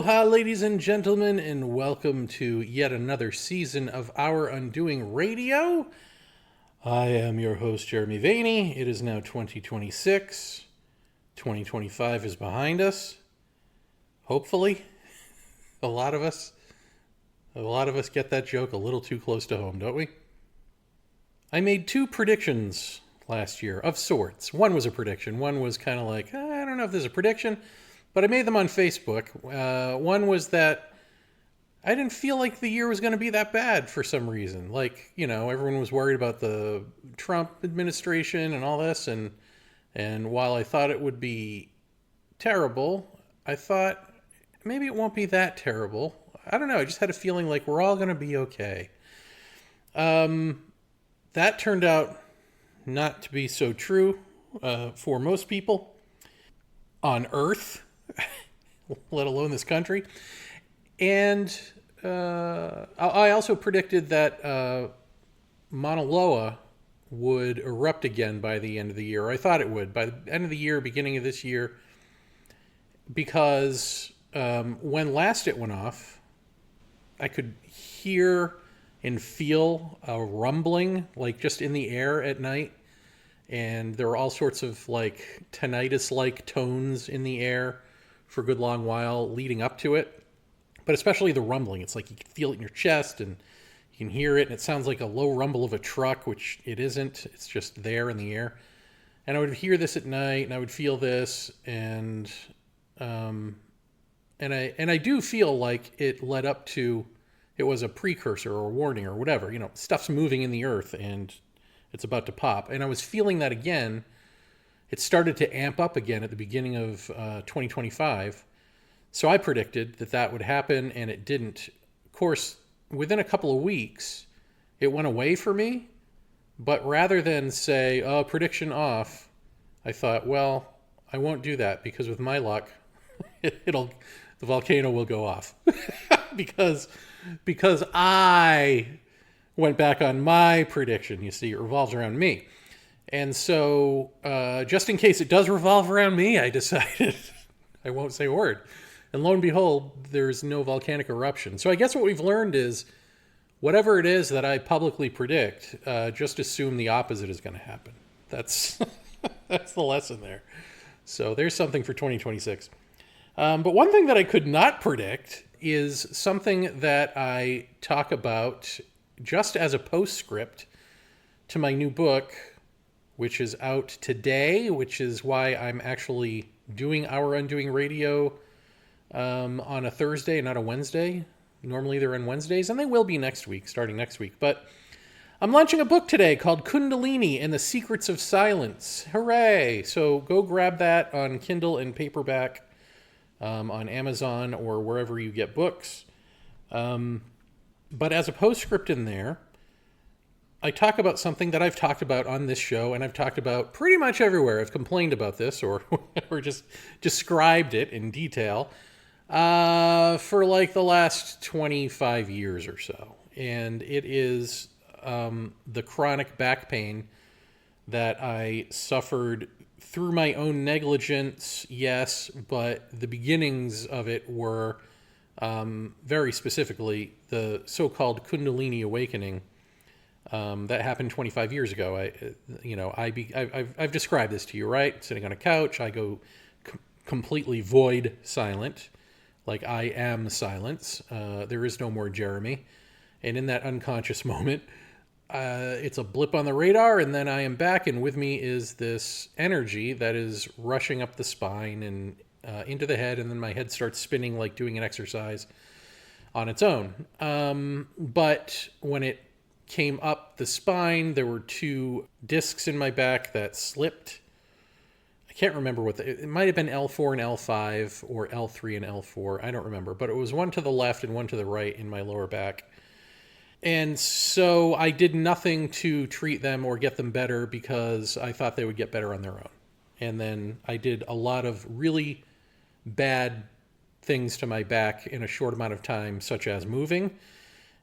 Aloha, ladies and gentlemen, and welcome to yet another season of Our Undoing Radio. I am your host, Jeremy Vaeni. It is now 2026. 2025 is behind us. Hopefully. A lot of us get that joke a little too close to home, don't we? I made two predictions last year, of sorts. One was a prediction. One was kind of like, I don't know if this is a prediction, but I made them on Facebook. One was that I didn't feel like the year was going to be that bad for some reason. Like, everyone was worried about the Trump administration and all this. And while I thought it would be terrible, I thought maybe it won't be that terrible. I don't know. I just had a feeling like we're all going to be okay. That turned out not to be so true for most people on Earth, let alone this country. And I also predicted that Mauna Loa would erupt again by the end of the year. I thought it would by the end of the year, beginning of this year, because when last it went off, I could hear and feel a rumbling, like just in the air at night. And there were all sorts of like tinnitus-like tones in the air for a good long while leading up to it. But especially the rumbling. It's like you can feel it in your chest and you can hear it. And it sounds like a low rumble of a truck, which it isn't. It's just there in the air. And I would hear this at night and I would feel this. And I do feel like it led up to, it was a precursor or a warning or whatever. Stuff's moving in the earth and it's about to pop. And I was feeling that again. It started to amp up again at the beginning of 2025. So I predicted that would happen, and it didn't. Of course, within a couple of weeks, it went away for me. But rather than say, oh, prediction off, I thought, well, I won't do that because with my luck, the volcano will go off. because I went back on my prediction. You see, it revolves around me. And so just in case it does revolve around me, I decided I won't say a word. And lo and behold, there's no volcanic eruption. So I guess what we've learned is whatever it is that I publicly predict, just assume the opposite is going to happen. That's that's the lesson there. So there's something for 2026. But one thing that I could not predict is something that I talk about just as a postscript to my new book, which is out today, which is why I'm actually doing Our Undoing Radio on a Thursday, not a Wednesday. Normally they're on Wednesdays, and they will be next week, starting next week. But I'm launching a book today called Kundalini and the Secrets of Silence. Hooray! So go grab that on Kindle and paperback on Amazon or wherever you get books. But as a postscript in there, I talk about something that I've talked about on this show, and I've talked about pretty much everywhere. I've complained about this or just described it in detail for like the last 25 years or so. And it is the chronic back pain that I suffered through my own negligence, yes, but the beginnings of it were very specifically the so-called Kundalini awakening that happened 25 years ago. I've described this to you, right? Sitting on a couch, I go completely void silent, like I am silence. There is no more Jeremy. And in that unconscious moment, it's a blip on the radar, and then I am back, and with me is this energy that is rushing up the spine and into the head, and then my head starts spinning like doing an exercise on its own. But when it came up the spine, there were two discs in my back that slipped. I can't remember it might have been L4 and L5 or L3 and L4. I don't remember, but it was one to the left and one to the right in my lower back. And so I did nothing to treat them or get them better because I thought they would get better on their own. And then I did a lot of really bad things to my back in a short amount of time, such as moving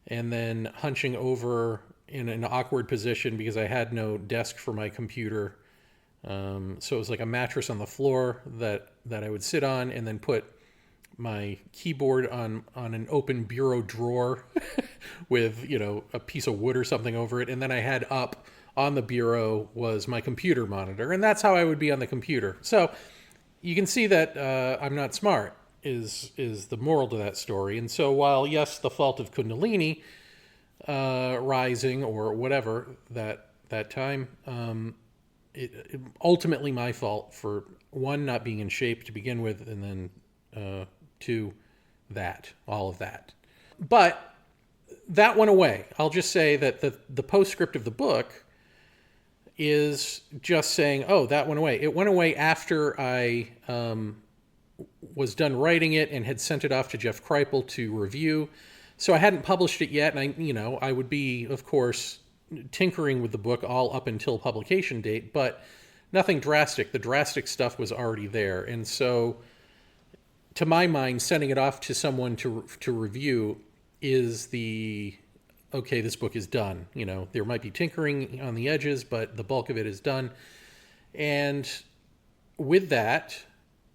and then hunching over in an awkward position because I had no desk for my computer. So it was like a mattress on the floor that I would sit on and then put my keyboard on an open bureau drawer with, a piece of wood or something over it. And then I had up on the bureau was my computer monitor. And that's how I would be on the computer. So you can see that I'm not smart is the moral to that story. And so while, yes, the fault of Kundalini rising or whatever that time, it ultimately my fault for, one, not being in shape to begin with, and then two, all of that. But that went away. I'll just say that the postscript of the book is just saying, oh, that went away. It went away after I was done writing it and had sent it off to Jeff Kripal to review. So I hadn't published it yet, and I would be, of course, tinkering with the book all up until publication date, but nothing drastic. The drastic stuff was already there. And so, to my mind, sending it off to someone to review is okay, this book is done. There might be tinkering on the edges, but the bulk of it is done. And with that,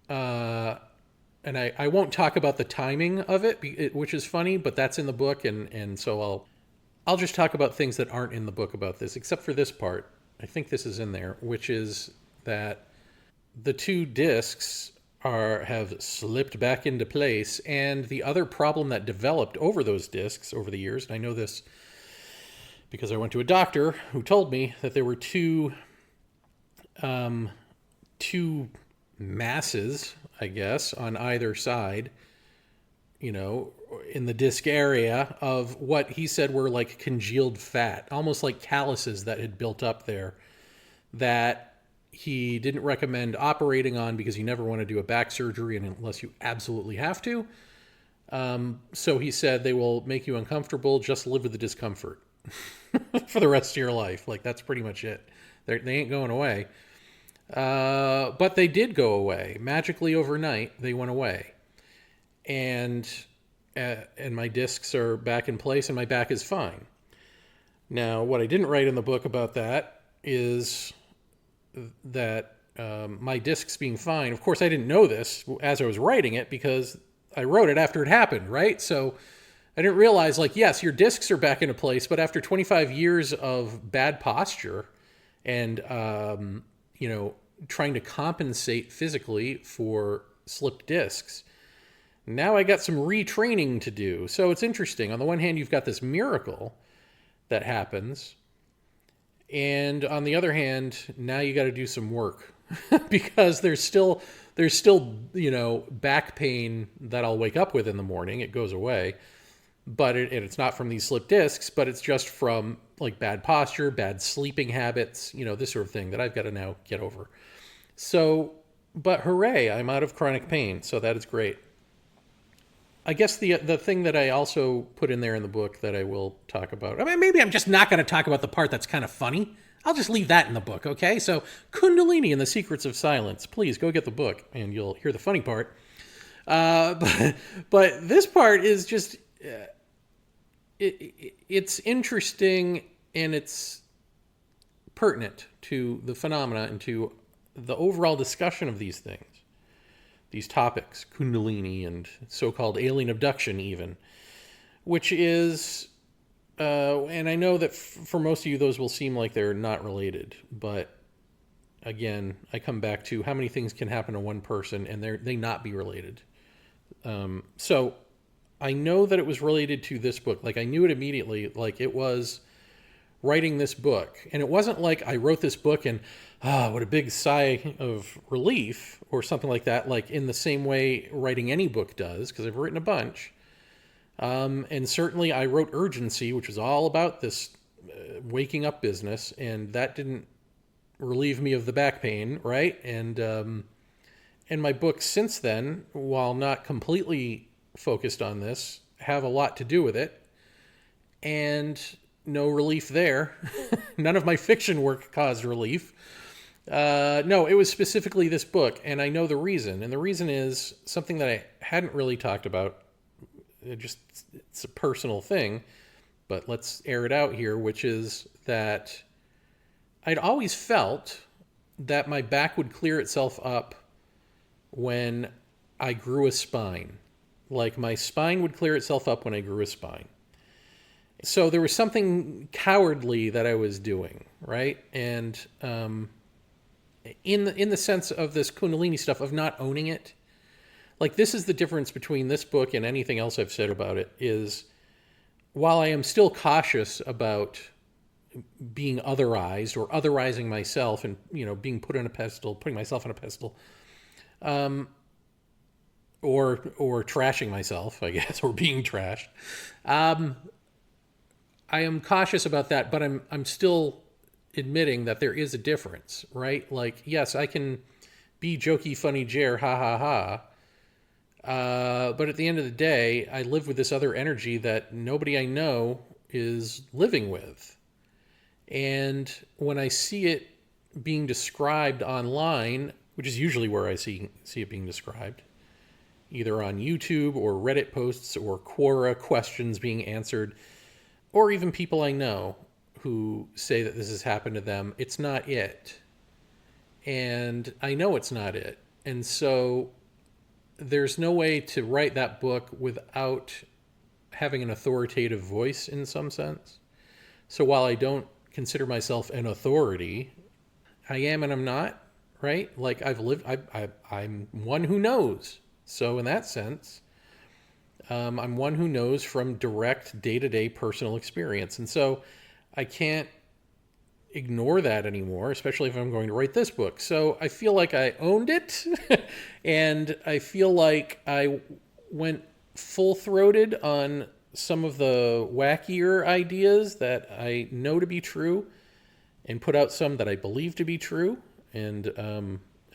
and I won't talk about the timing of it, which is funny, but that's in the book, and so I'll just talk about things that aren't in the book about this, except for this part. I think this is in there, which is that the 2 discs have slipped back into place, and the other problem that developed over those discs over the years, and I know this because I went to a doctor who told me that there were two masses, I guess, on either side, in the disc area of what he said were like congealed fat, almost like calluses that had built up there, that he didn't recommend operating on because you never want to do a back surgery unless you absolutely have to. So he said they will make you uncomfortable, just live with the discomfort for the rest of your life. Like, that's pretty much it. They ain't going away. But they did go away. Magically overnight, they went away. And my discs are back in place and my back is fine. Now, what I didn't write in the book about that is that my discs being fine, of course I didn't know this as I was writing it because I wrote it after it happened, right? So I didn't realize, like, yes, your discs are back into place, but after 25 years of bad posture and, trying to compensate physically for slipped discs, now I got some retraining to do. So it's interesting. On the one hand, you've got this miracle that happens. And on the other hand, now you got to do some work because there's still, back pain that I'll wake up with in the morning. It goes away, but it's not from these slipped discs, but it's just from like bad posture, bad sleeping habits, this sort of thing that I've got to now get over. So, but hooray, I'm out of chronic pain. So that is great. I guess the thing that I also put in there in the book that I will talk about, I mean, maybe I'm just not going to talk about the part that's kind of funny. I'll just leave that in the book, okay? So Kundalini and the Secrets of Silence. Please go get the book and you'll hear the funny part. But this part is just, it's interesting and it's pertinent to the phenomena and to the overall discussion of these things. These topics, Kundalini and so-called alien abduction even, which is, and I know that for most of you those will seem like they're not related, but again, I come back to how many things can happen to one person and they not be related. So I know that it was related to this book. Like, I knew it immediately, like it was writing this book. And it wasn't like I wrote this book and, what a big sigh of relief or something like that, like in the same way writing any book does, because I've written a bunch. And certainly I wrote Urgency, which was all about this waking up business, and that didn't relieve me of the back pain, right? And my books since then, while not completely focused on this, have a lot to do with it. And no relief there. None of my fiction work caused relief. No, it was specifically this book, and I know the reason. And the reason is something that I hadn't really talked about. It's a personal thing, but let's air it out here, which is that I'd always felt that my back would clear itself up when I grew a spine. Like my spine would clear itself up when I grew a spine. So there was something cowardly that I was doing, right? And in the sense of this Kundalini stuff of not owning it, like this is the difference between this book and anything else I've said about it. Is while I am still cautious about being otherized or otherizing myself and being put on a pedestal, putting myself on a pedestal, or trashing myself, I guess, or being trashed. I am cautious about that, but I'm still admitting that there is a difference, right? Like, yes, I can be jokey, funny Jer, ha ha ha. But at the end of the day, I live with this other energy that nobody I know is living with. And when I see it being described online, which is usually where I see it being described, either on YouTube or Reddit posts or Quora questions being answered, or even people I know who say that this has happened to them, it's not it. And I know it's not it. And so there's no way to write that book without having an authoritative voice in some sense. So while I don't consider myself an authority, I am and I'm not, right? Like I'm one who knows. So in that sense, I'm one who knows from direct day-to-day personal experience. And so I can't ignore that anymore, especially if I'm going to write this book. So I feel like I owned it and I feel like I went full-throated on some of the wackier ideas that I know to be true and put out some that I believe to be true, and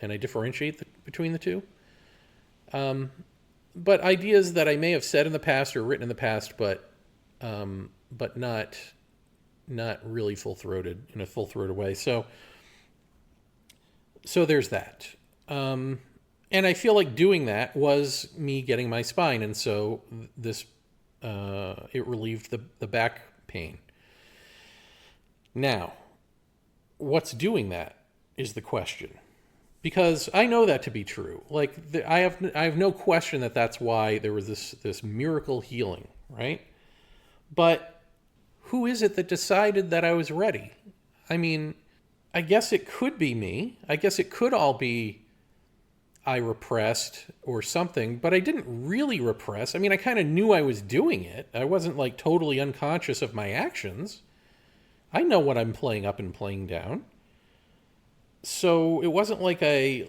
I differentiate between the two. But ideas that I may have said in the past or written in the past, but not really full-throated in a full-throated way. So there's that. And I feel like doing that was me getting my spine, and so this it relieved the back pain. Now, what's doing that is the question. Because I know that to be true. Like I have no question that that's why there was this miracle healing, right? But who is it that decided that I was ready? I mean, I guess it could be me. I guess it could all be I repressed or something, but I didn't really repress. I mean, I kind of knew I was doing it. I wasn't like totally unconscious of my actions. I know what I'm playing up and playing down. So it wasn't like I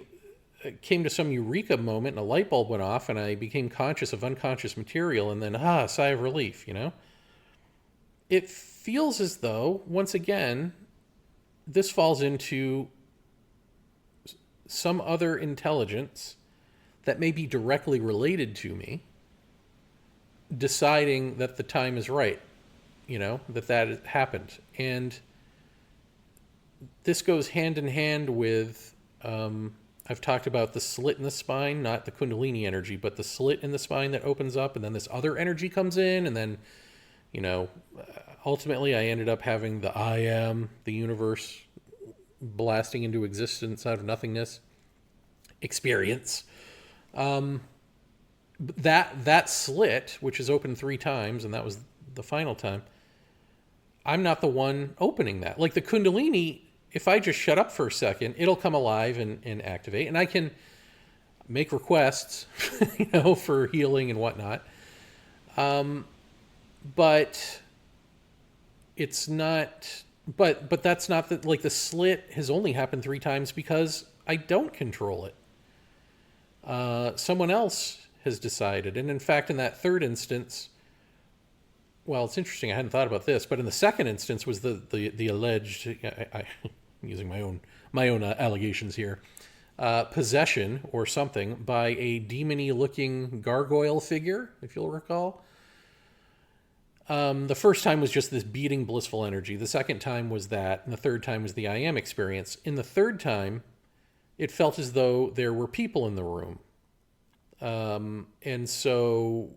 came to some eureka moment and a light bulb went off and I became conscious of unconscious material and then, sigh of relief, It feels as though, once again, this falls into some other intelligence that may be directly related to me deciding that the time is right, that happened. And this goes hand in hand with, I've talked about the slit in the spine, not the Kundalini energy, but the slit in the spine that opens up and then this other energy comes in. And then, ultimately I ended up having the I am, the universe blasting into existence out of nothingness experience. That slit, which is open 3 times, and that was the final time, I'm not the one opening that. Like the Kundalini, if I just shut up for a second, it'll come alive and activate, and I can make requests, for healing and whatnot. But it's not. But that's not the, like the slit has only happened 3 times because I don't control it. Someone else has decided, and in fact, in that third instance. Well, it's interesting. I hadn't thought about this, but in the second instance was the alleged, I'm using my own allegations here, possession or something by a demony looking gargoyle figure, if you'll recall. The first time was just this beating blissful energy. The second time was that, and the third time was the I am experience. In the third time, it felt as though there were people in the room, and so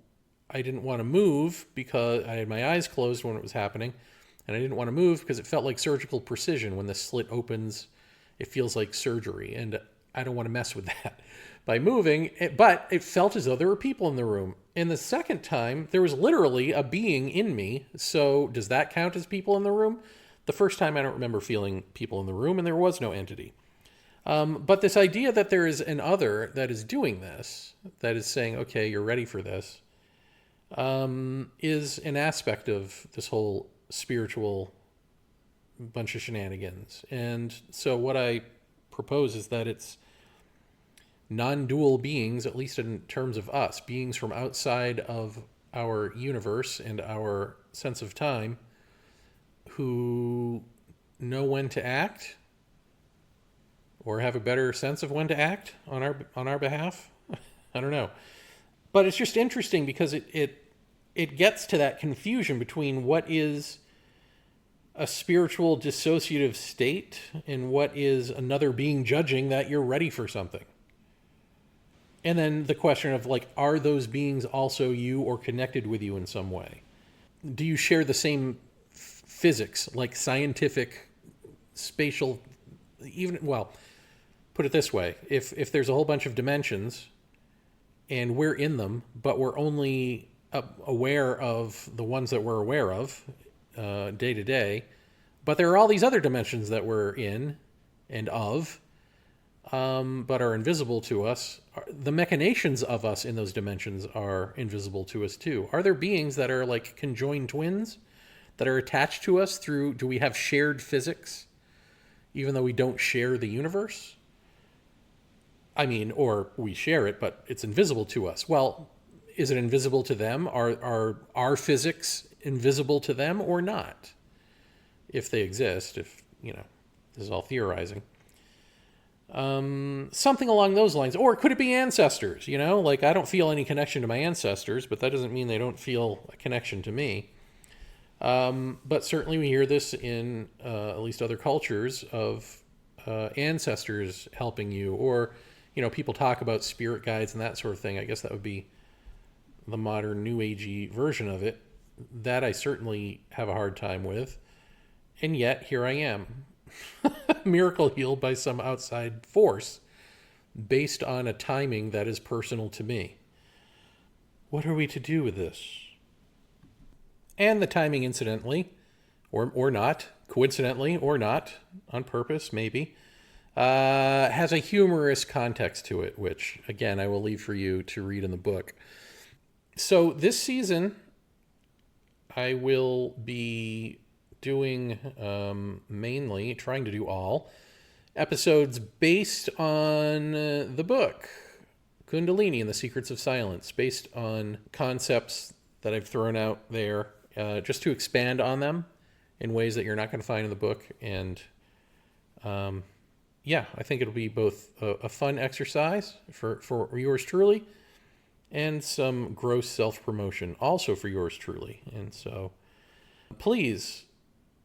I didn't want to move because I had my eyes closed when it was happening, and I didn't want to move because it felt like surgical precision. When the slit opens, it feels like surgery, and I don't want to mess with that by moving. But it felt as though there were people in the room. And the second time, there was literally a being in me. So does that count as people in the room? The first time, I don't remember feeling people in the room, and there was no entity. But this idea that there is an other that is doing this, that is saying, okay, you're ready for this, is an aspect of this whole spiritual bunch of shenanigans. And so what I propose is that it's non-dual beings, at least in terms of us, beings from outside of our universe and our sense of time, who know when to act or have a better sense of when to act on our behalf. I don't know. But it's just interesting because it gets to that confusion between what is a spiritual dissociative state and what is another being judging that you're ready for something. And then the question of, like, are those beings also you or connected with you in some way? Do you share the same physics, like scientific, spatial, even, well, put it this way. If there's a whole bunch of dimensions and we're in them, but we're only aware of the ones that we're aware of day to day, but there are all these other dimensions that we're in and of, but are invisible to us. The machinations of us in those dimensions are invisible to us too. Are there beings that are like conjoined twins that are attached to us through, do we have shared physics, even though we don't share the universe? I mean, or we share it, but it's invisible to us. Well, is it invisible to them? Are our physics invisible to them or not? If they exist, if, this is all theorizing. Something along those lines. Or could it be ancestors? Like, I don't feel any connection to my ancestors, but that doesn't mean they don't feel a connection to me. But certainly we hear this in at least other cultures of ancestors helping you, or people talk about spirit guides and that sort of thing. I guess that would be the modern new agey version of it. That I certainly have a hard time with. And yet here I am, miracle healed by some outside force based on a timing that is personal to me. What are we to do with this? And the timing, incidentally, or not, coincidentally or not, on purpose maybe, has a humorous context to it, which, again, I will leave for you to read in the book. So this season, I will be doing mainly, trying to do all, episodes based on the book, Kundalini and the Secrets of Silence, based on concepts that I've thrown out there, just to expand on them in ways that you're not going to find in the book. And I think it'll be both a fun exercise for yours truly and some gross self-promotion also for yours truly. And so please,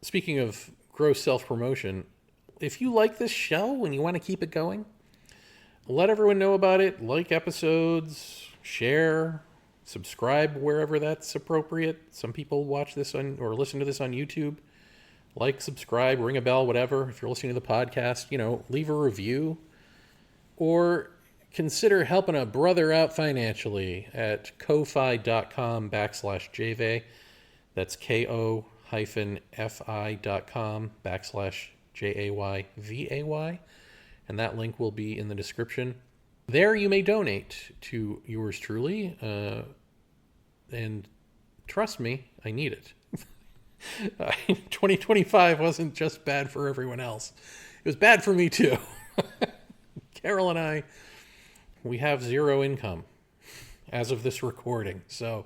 speaking of gross self-promotion, if you like this show and you want to keep it going, let everyone know about it, like episodes, share, subscribe wherever that's appropriate. Some people watch this or listen to this on YouTube. Like, subscribe, ring a bell, whatever. If you're listening to the podcast, leave a review. Or consider helping a brother out financially at ko-fi.com/JVay. That's ko-fi.com/JAYVAY. And that link will be in the description. There you may donate to yours truly. And trust me, I need it. 2025 wasn't just bad for everyone else. It was bad for me too. Carol and I, we have zero income as of this recording. So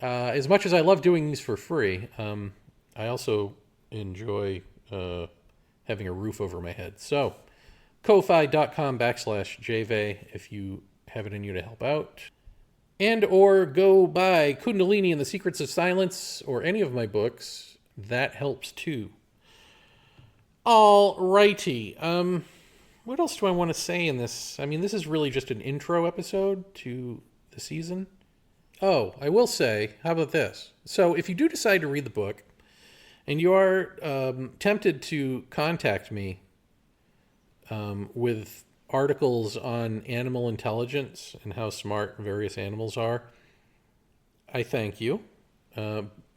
as much as I love doing these for free, I also enjoy having a roof over my head. So ko-fi.com/JVay if you have it in you to help out. And or go buy Kundalini and the Secrets of Silence or any of my books. That helps too. All righty. What else do I want to say in this? I mean, this is really just an intro episode to the season. Oh, I will say, how about this? So if you do decide to read the book and you are tempted to contact me with articles on animal intelligence and how smart various animals are, I thank you.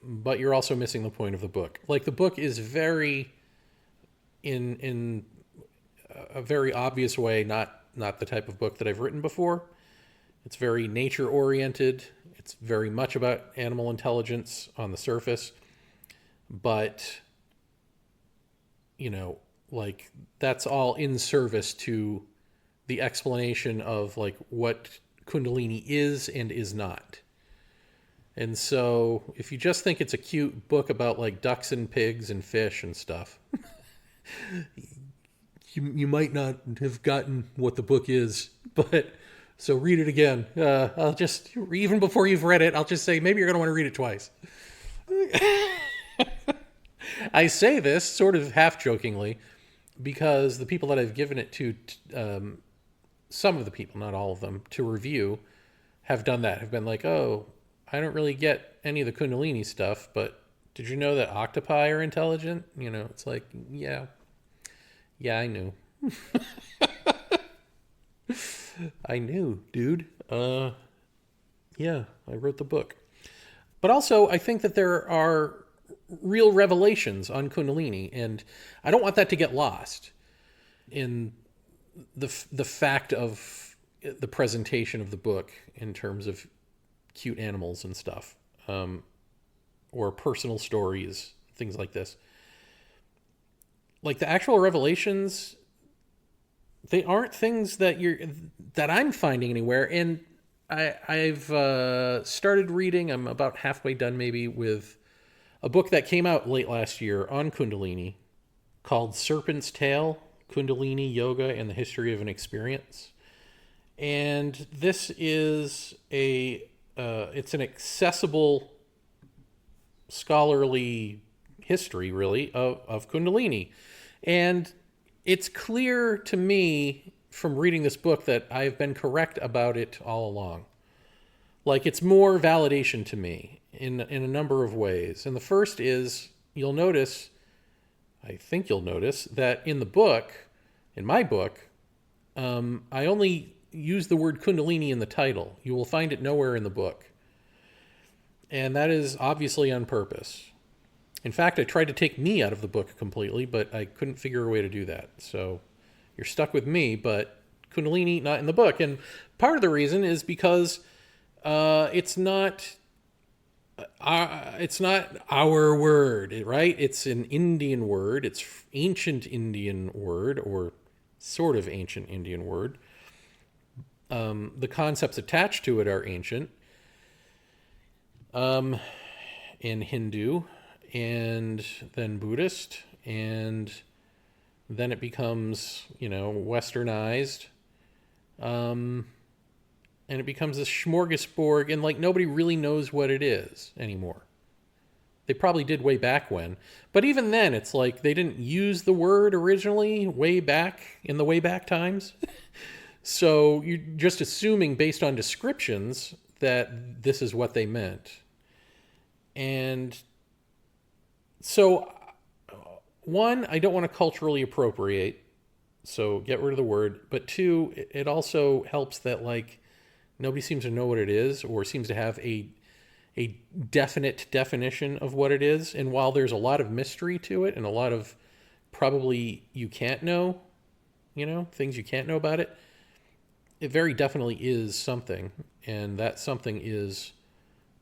But you're also missing the point of the book. Like, the book is very, in a very obvious way, not the type of book that I've written before. It's very nature oriented. It's very much about animal intelligence on the surface. But, like, that's all in service to the explanation of, like, what Kundalini is and is not. And so if you just think it's a cute book about, like, ducks and pigs and fish and stuff, you might not have gotten what the book is. But so read it again. I'll just, even before you've read it, I'll just say maybe you're going to want to read it twice. I say this sort of half jokingly because the people that I've given it to, some of the people, not all of them, to review have done that, have been like, oh, I don't really get any of the Kundalini stuff, but did you know that octopi are intelligent? It's like, yeah, I knew. I knew, dude. Yeah, I wrote the book. But also, I think that there are real revelations on Kundalini, and I don't want that to get lost in the fact of the presentation of the book in terms of cute animals and stuff, or personal stories, things like this. Like, the actual revelations, they aren't things that I'm finding anywhere. And I've started reading. I'm about halfway done, maybe, with a book that came out late last year on Kundalini called Serpent's Tail: Kundalini Yoga and the History of an Experience. And this is it's an accessible scholarly history, really, of Kundalini. And it's clear to me from reading this book that I've been correct about it all along. Like, it's more validation to me in a number of ways. And the first is, I think you'll notice, that in my book, I only use the word Kundalini in the title. You will find it nowhere in the book. And that is obviously on purpose. In fact, I tried to take me out of the book completely, but I couldn't figure a way to do that. So you're stuck with me, but Kundalini not in the book. And part of the reason is because it's not our word, right? It's an Indian word. It's ancient Indian word, or sort of ancient Indian word. The concepts attached to it are ancient in Hindu, and then Buddhist, and then it becomes, westernized, and it becomes this smorgasbord, and, like, nobody really knows what it is anymore. They probably did way back when, but even then, it's like they didn't use the word originally way back in the way back times. So you're just assuming based on descriptions that this is what they meant. And so, one, I don't want to culturally appropriate, so get rid of the word. But two, it also helps that, like, nobody seems to know what it is, or seems to have a definite definition of what it is. And while there's a lot of mystery to it, and a lot of probably you can't know, things you can't know about it, it very definitely is something. And that something is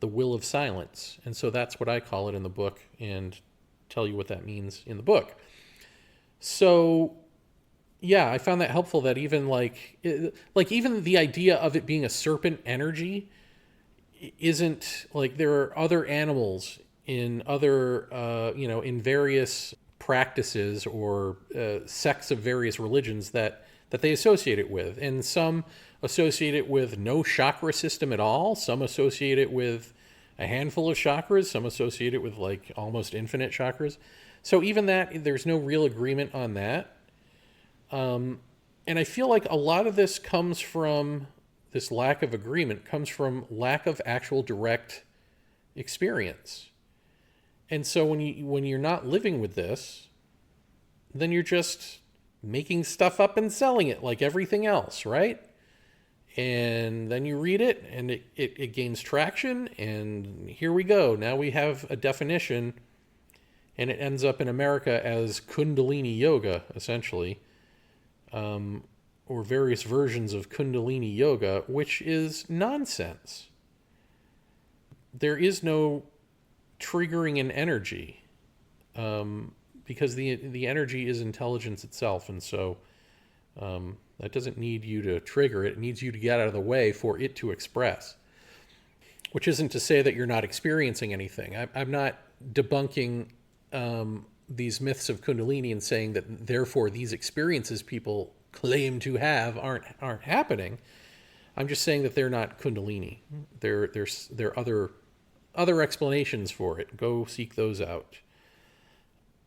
the will of silence. And so that's what I call it in the book, and tell you what that means in the book. So, yeah, I found that helpful, that even even the idea of it being a serpent energy isn't, like, there are other animals in other, in various practices or sects of various religions that they associate it with. And some associate it with no chakra system at all. Some associate it with a handful of chakras. Some associate it with, like, almost infinite chakras. So even that, there's no real agreement on that. And I feel like a lot of this comes from, this lack of agreement comes from lack of actual direct experience. And so when you're not living with this, then you're just making stuff up and selling it like everything else, right? And then you read it and it gains traction, and here we go. Now we have a definition, and it ends up in America as Kundalini Yoga, essentially, or various versions of Kundalini Yoga, which is nonsense. There is no triggering an energy, because the energy is intelligence itself, and so that doesn't need you to trigger it. It needs you to get out of the way for it to express. Which isn't to say that you're not experiencing anything. I'm not debunking these myths of Kundalini and saying that therefore these experiences people claim to have aren't happening. I'm just saying that they're not Kundalini. There are other explanations for it. Go seek those out.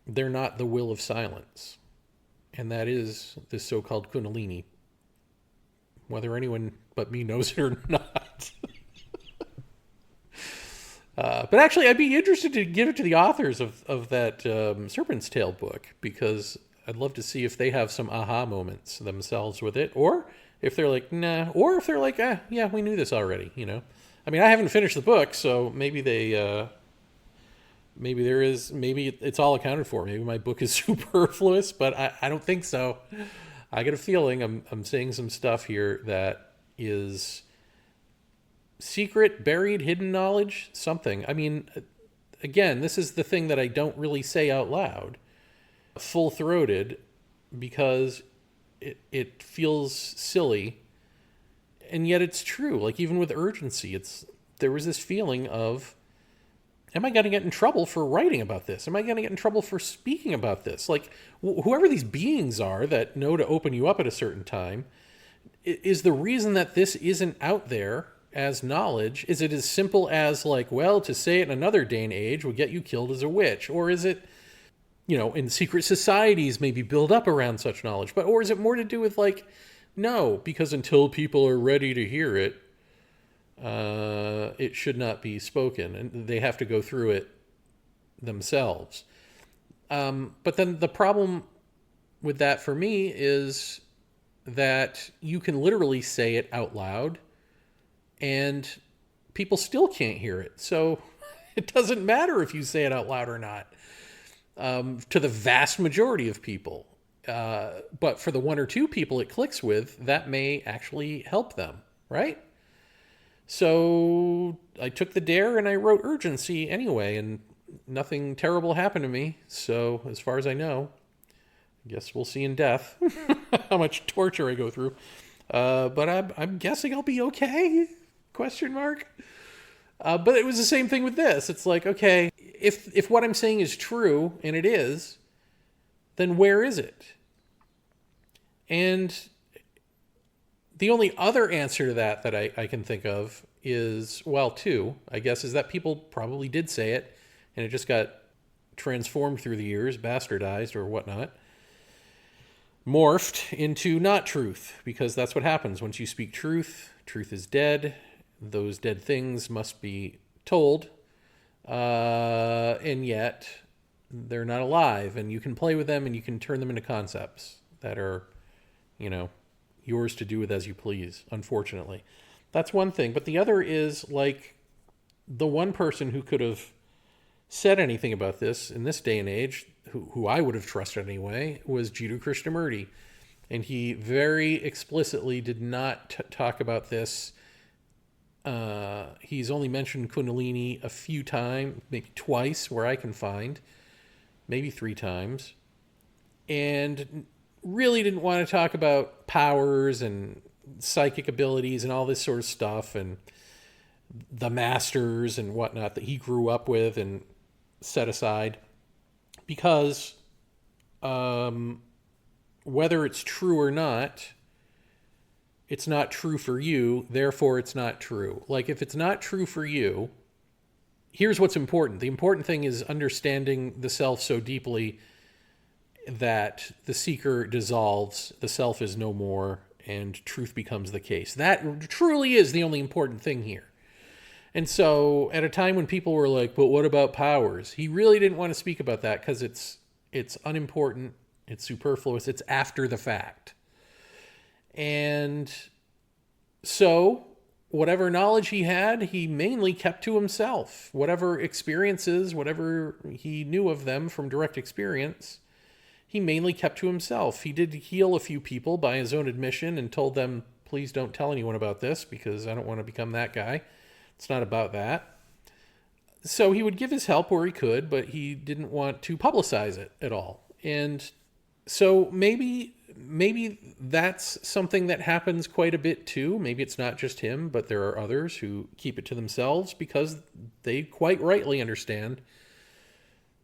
They're not the will of silence. And that is this so-called Kundalini, whether anyone but me knows it or not. But actually, I'd be interested to give it to the authors of that Serpent's Tail book, because I'd love to see if they have some aha moments themselves with it, or if they're like, nah, or if they're like, yeah, we knew this already, you know? I mean, I haven't finished the book, so maybe they... maybe it's all accounted for. Maybe my book is superfluous, but I don't think so. I get a feeling I'm saying some stuff here that is secret, buried, hidden knowledge, something. I mean, again, this is the thing that I don't really say out loud, full-throated, because it feels silly, and yet it's true. Like, even with urgency, there was this feeling of, am I going to get in trouble for writing about this? Am I going to get in trouble for speaking about this? Like, whoever these beings are that know to open you up at a certain time, is the reason that this isn't out there as knowledge, is it as simple as like, well, to say it in another day and age would get you killed as a witch? Or is it, in secret societies maybe build up around such knowledge? Or is it more to do with like, no, because until people are ready to hear it, it should not be spoken, and they have to go through it themselves. But then the problem with that for me is that you can literally say it out loud and people still can't hear it. So it doesn't matter if you say it out loud or not, to the vast majority of people. But for the one or two people it clicks with, that may actually help them, right? So I took the dare and I wrote urgency anyway, and nothing terrible happened to me. So as far as I know, I guess we'll see in death how much torture I go through. But I'm guessing I'll be okay? Question mark. But it was the same thing with this. It's like, okay, if what I'm saying is true, and it is, then where is it? And the only other answer to that I can think of is, well, two, I guess, is that people probably did say it, and it just got transformed through the years, bastardized or whatnot, morphed into not truth, because that's what happens. Once you speak truth, truth is dead. Those dead things must be told, and yet they're not alive, and you can play with them and you can turn them into concepts that are, yours to do with as you please, unfortunately. That's one thing. But the other is, like, the one person who could have said anything about this in this day and age, who I would have trusted anyway, was Jiddu Krishnamurti. And he very explicitly did not talk about this. He's only mentioned Kundalini a few times, maybe twice where I can find, maybe 3 times. And really didn't want to talk about powers and psychic abilities and all this sort of stuff and the masters and whatnot that he grew up with and set aside, because whether it's true or not, it's not true for you, therefore it's not true. Like, if it's not true for you, here's what's important. The important thing is understanding the self so deeply that the seeker dissolves, the self is no more, and truth becomes the case. That truly is the only important thing here. And so at a time when people were like, but what about powers? He really didn't want to speak about that because it's unimportant It's superfluous. It's after the fact. And so, whatever knowledge he had, he mainly kept to himself. Whatever experiences, whatever he knew of them from direct experience, he mainly kept to himself. He did heal a few people by his own admission and told them, please don't tell anyone about this because I don't want to become that guy. It's not about that. So he would give his help where he could, but he didn't want to publicize it at all. And so maybe that's something that happens quite a bit too. Maybe it's not just him, but there are others who keep it to themselves because they quite rightly understand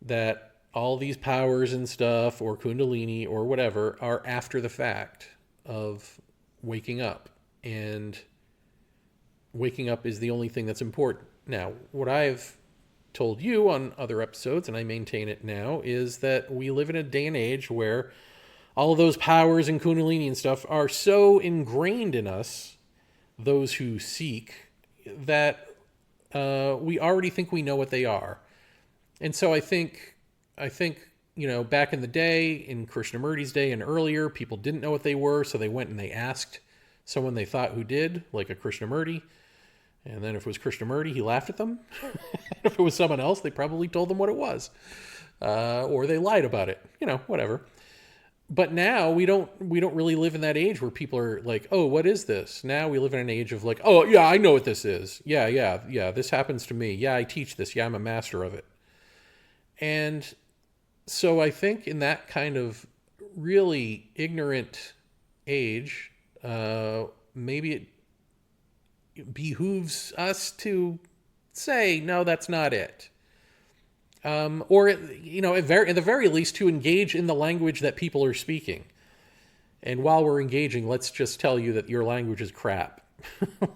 that all these powers and stuff, or Kundalini or whatever, are after the fact of waking up. And waking up is the only thing that's important. Now, what I've told you on other episodes, and I maintain it now, is that we live in a day and age where all of those powers and Kundalini and stuff are so ingrained in us, those who seek, that we already think we know what they are. And so I think, back in the day, in Krishnamurti's day and earlier, people didn't know what they were, so they went and they asked someone they thought who did, like a Krishnamurti. And then if it was Krishnamurti, he laughed at them. If it was someone else, they probably told them what it was. Or they lied about it, whatever. But now we don't really live in that age where people are like, oh, what is this? Now we live in an age of like, oh, yeah, I know what this is. Yeah, this happens to me. Yeah, I teach this. Yeah, I'm a master of it. And so I think in that kind of really ignorant age, maybe it behooves us to say, no, that's not it. Or, at the very least, to engage in the language that people are speaking. And while we're engaging, let's just tell you that your language is crap.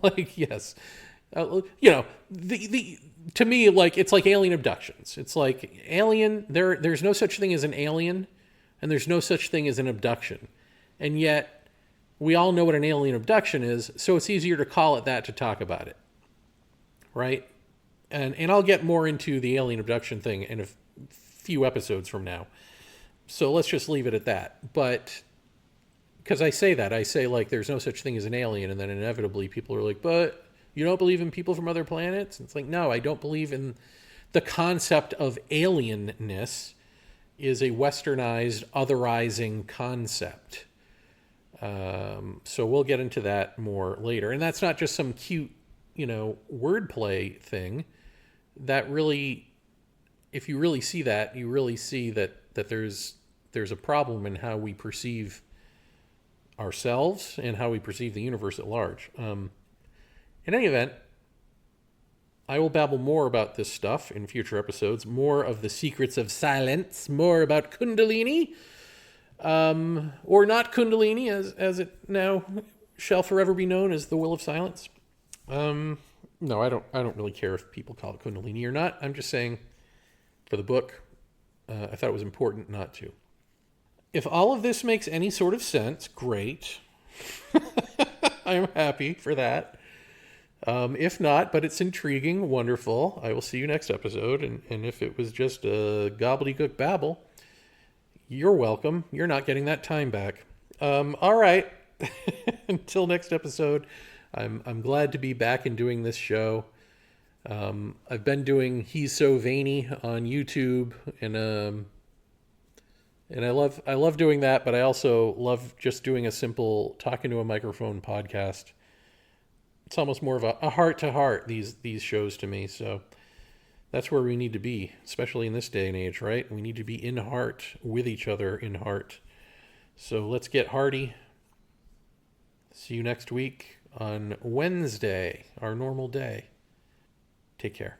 Like, yes. To me, like, it's like alien abductions. It's like alien, there's no such thing as an alien, and there's no such thing as an abduction. And yet, we all know what an alien abduction is, so it's easier to call it that to talk about it. Right? And I'll get more into the alien abduction thing in a few episodes from now. So let's just leave it at that. But, because I say, like, there's no such thing as an alien, and then inevitably people are like, but you don't believe in people from other planets? And it's like, no, I don't believe in the concept of alienness is a westernized, otherizing concept. So we'll get into that more later. And that's not just some cute, wordplay thing. That really, if you really see that, you really see that there's a problem in how we perceive ourselves and how we perceive the universe at large. In any event, I will babble more about this stuff in future episodes, more of the secrets of silence, more about Kundalini, or not Kundalini, as it now shall forever be known as the will of silence. No, I don't really care if people call it Kundalini or not. I'm just saying, for the book, I thought it was important not to. If all of this makes any sort of sense, great. I'm happy for that. If not, but it's intriguing, wonderful. I will see you next episode. And if it was just a gobbledygook babble, you're welcome. You're not getting that time back. All right. Until next episode. I'm glad to be back and doing this show. I've been doing He's So Vaeni on YouTube, and I love doing that, but I also love just doing a simple talking to a microphone podcast. It's almost more of a heart to heart, these shows to me. So that's where we need to be, especially in this day and age, right? We need to be in heart with each other in heart. So let's get hearty. See you next week on Wednesday, our normal day. Take care.